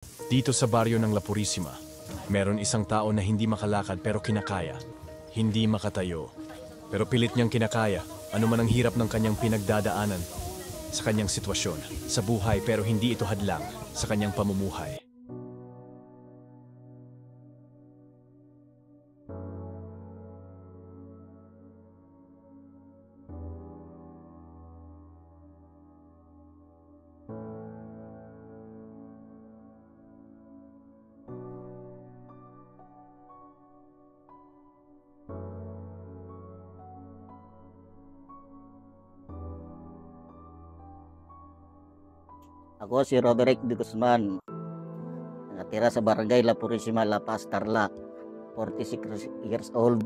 Dito sa baryo ng La Purisima, meron isang tao na hindi makalakad pero kinakaya. Hindi makatayo, pero pilit niyang kinakaya. Ano man ang hirap ng kanyang pinagdadaanan sa kanyang sitwasyon, sa buhay, pero hindi ito hadlang sa kanyang pamumuhay. Ako si Roderick de Guzman, nakatira sa Barangay La Purisima, La Paz, Tarlac, 46 years old.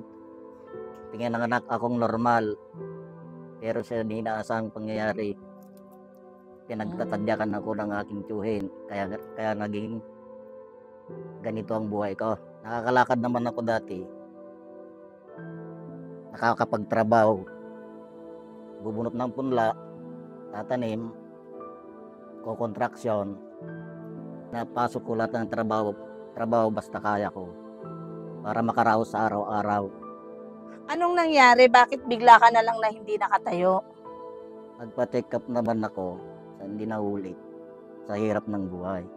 Tingin ng anak akong normal, pero sa di inaasahang pangyayari, pinagtatadyakan ako ng aking tiyuhin, kaya naging ganito ang buhay ko. Nakakalakad naman ako dati, nakakapagtrabaho, bubunot ng punla, tatanim, ko-contraction. Napasok ko lahat ng trabaho basta kaya ko para makaraos sa araw-araw. Anong nangyari? Bakit bigla ka na lang na hindi nakatayo? Nagpa-check up naman ako sa hindi nahuli sa hirap ng buhay.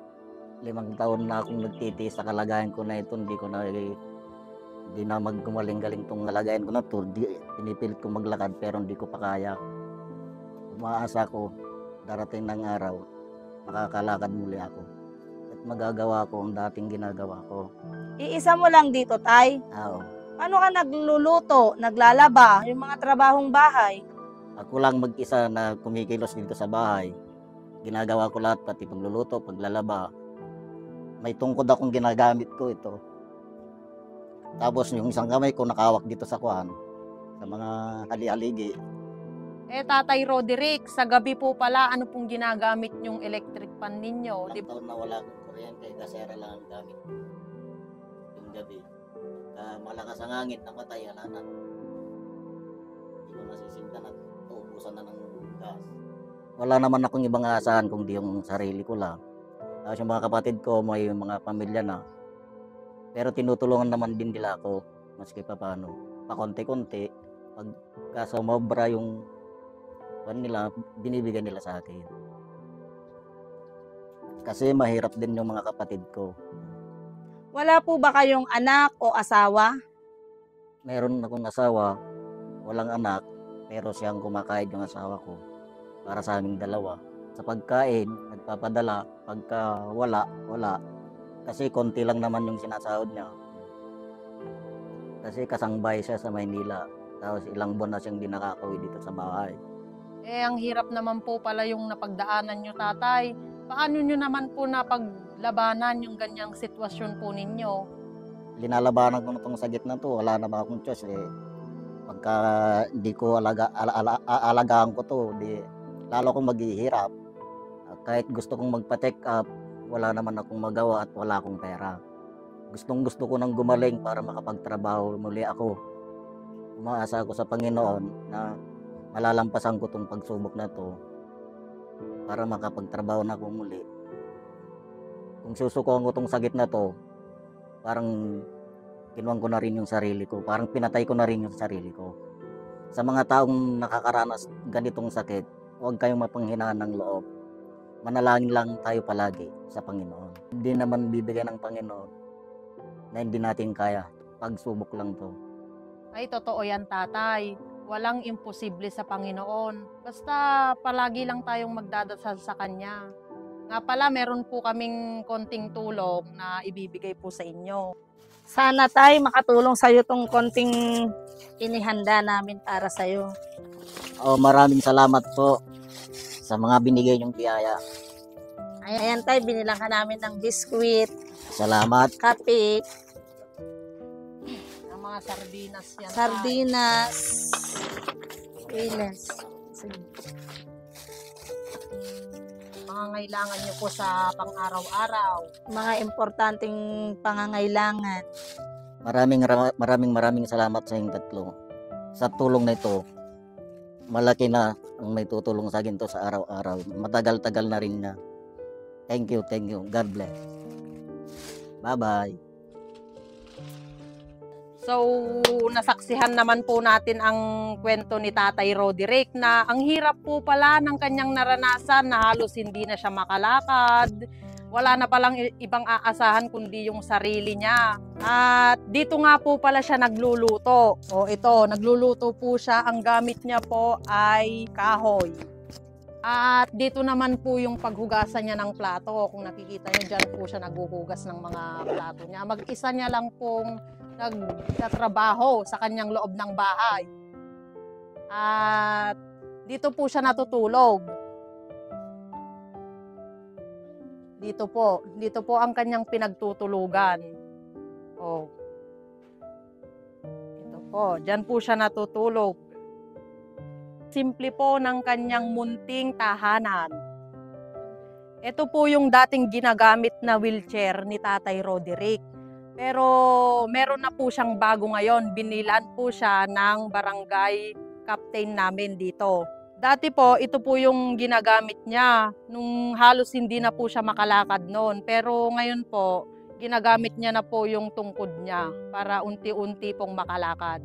5 taon na akong nagtitiis sa kalagayan ko na ito. Hindi na maggumaling-galing tong kalagayan ko na ito. Pinipilit ko maglakad pero hindi ko pa kaya. Umaasa ko darating ng araw makakalakad muli ako at magagawa ko ang dating ginagawa ko. Iisa mo lang dito, Tay. Oo. Paano ka nagluluto, naglalaba, yung mga trabahong bahay? Ako lang mag-isa na kumikilos dito sa bahay. Ginagawa ko lahat, pati pagluluto, paglalaba. May tungkod akong ginagamit ko ito. Tapos yung isang kamay ko nakawak dito sa kuwan, sa mga hali-haligi. Tatay Roderick, sa gabi po pala, ano pong ginagamit yung electric fan ninyo? Ilang taon na wala akong kuryente, kasera lang ang gamit ko. Yung gabi. Malakas ang hangin, namatay, wala na. Hindi ko nasisindan at naubusan na ng gas. Wala naman akong ibang aasahan kundi yung sarili ko lang. Tapos yung mga kapatid ko, may mga pamilya na. Pero tinutulungan naman din nila ako, maski pa paano. Pakonti-konti, pagka sumobra yung nila, binibigyan nila sa akin. Kasi mahirap din yung mga kapatid ko. Wala po ba kayong anak o asawa? Meron akong asawa, walang anak, pero siyang kumakahid yung asawa ko para sa aming dalawa. Sa pagkain, nagpapadala. Pagka wala. Kasi konti lang naman yung sinasahod niya. Kasi kasangbay siya sa Maynila. Tapos ilang buwan na siyang di nakakauwi dito sa bahay. Ang hirap naman po pala yung napagdaanan nyo, tatay. Paano nyo naman po napaglabanan yung ganyang sitwasyon po ninyo? Linalabanan ko na itong sakit na to, wala na ba akong choice Pagka hindi ko alagaan ko to, lalo akong maghihirap. Kahit gusto kong magpa-check up, wala naman akong magawa at wala akong pera. Gusto ko nang gumaling para makapagtrabaho muli ako. Umaasa ako sa Panginoon na malalampasan ko itong pagsubok na to para makapagtrabaho na ako muli. Kung susukuan ko itong sakit na to, parang kinuwang ko na rin yung sarili ko. Parang pinatay ko na rin yung sarili ko. Sa mga taong nakakaranas ganitong sakit, huwag kayong mapanghinaan ng loob. Manalangin lang tayo palagi sa Panginoon. Hindi naman bibigyan ng Panginoon na hindi natin kaya. Pagsubok lang to. Ay, totoo yan, tatay. Walang imposible sa Panginoon. Basta palagi lang tayong magdadasal sa Kanya. Nga pala, meron po kaming konting tulong na ibibigay po sa inyo. Sana, Tay, makatulong sa'yo tong konting inihanda namin para sa'yo. Maraming salamat po sa mga binigay niyong biyaya. Ayan, Tay, binilang ka namin ng biskwit, Salamat. kape, Ang mga sardinas yan. sardinas, ilas. Sige. Pangangailangan nyo po sa pang-araw-araw. Mga importanteng pangangailangan. Maraming salamat sa inyong tatlo. Sa tulong na ito, malaki na ang may tutulong sa akin to sa araw-araw. Matagal-tagal na rin na. Thank you. God bless. Bye-bye. So, nasaksihan naman po natin ang kwento ni Tatay Roderick na ang hirap po pala ng kanyang naranasan na halos hindi na siya makalakad. Wala na palang ibang aasahan kundi yung sarili niya. At dito nga po pala siya nagluluto. O ito, nagluluto po siya. Ang gamit niya po ay kahoy. At dito naman po yung paghugasan niya ng plato. Kung nakikita niyo, dyan po siya naghuhugas ng mga plato niya. Mag-isa niya lang pong nagtatrabaho sa kanyang loob ng bahay. At dito po siya natutulog. Dito po ang kanyang pinagtutulugan. Oh. Ito po, diyan po siya natutulog. Simple po ng kanyang munting tahanan. Ito po yung dating ginagamit na wheelchair ni Tatay Roderick. Pero meron na po siyang bago ngayon. Binilan po siya ng barangay captain namin dito. Dati po, ito po yung ginagamit niya nung halos hindi na po siya makalakad noon. Pero ngayon po, ginagamit niya na po yung tungkod niya para unti-unti pong makalakad.